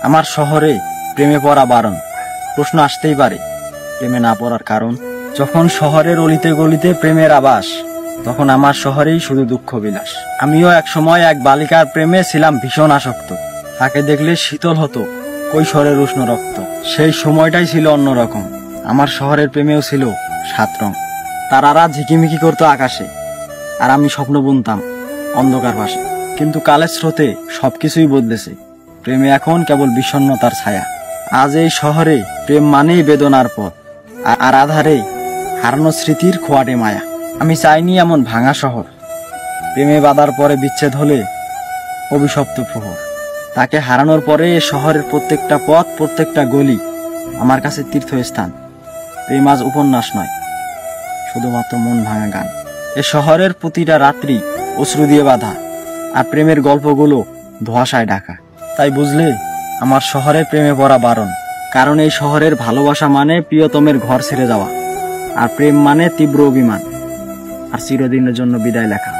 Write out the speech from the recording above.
আমার শহরে প্রেমে পড়া বারণ। প্রশ্ন আসতেই পারে, প্রেমে না পড়ার কারণ? যখন শহরের অলিতে গলিতে প্রেমের আবাস, তখন আমার শহরেই শুধু দুঃখ বিলাস। আমিও এক সময় এক বালিকার প্রেমে ছিলাম ভীষণ আসক্ত। তাকে দেখলে শীতল হতো কৈশোরের উষ্ণ রক্ত। সেই সময়টাই ছিল অন্যরকম। আমার শহরের প্রেমেও ছিল 7 রং। তারারা ঝিকিমিকি করতো আকাশে, আর আমি স্বপ্ন বুনতাম অন্ধকার পাশে। কিন্তু কালের স্রোতে সবকিছুই বদলেছে। প্রেমে এখন কেবল বিষণ্ণতার ছায়া। আজ এই শহরে প্রেম মানেই বেদনার পথ, আর আধারে হারানো স্মৃতির খোয়াটে মায়া। আমি চাইনি এমন ভাঙা শহর, প্রেমে বাঁধার পরে বিচ্ছেদ হলে অভিশপ্ত প্রহর। তাকে হারানোর পরে এ শহরের প্রত্যেকটা পথ, প্রত্যেকটা গলি আমার কাছে তীর্থস্থান। প্রেম আজ উপন্যাস নয়, শুধুমাত্র মন ভাঙা গান। এ শহরের প্রতিটা রাত্রি অশ্রু দিয়ে বাঁধা, আর প্রেমের গল্পগুলো ধোঁয়াশায় ঢাকা। তাই বুঝলে, আমার শহরে প্রেমে পড়া বারণ। কারণ এই শহরের ভালোবাসা মানে প্রিয়তমের ঘর ছেড়ে যাওয়া, আর প্রেম মানে তীব্র অভিমান, আর চিরদিনের জন্য বিদায় লেখা।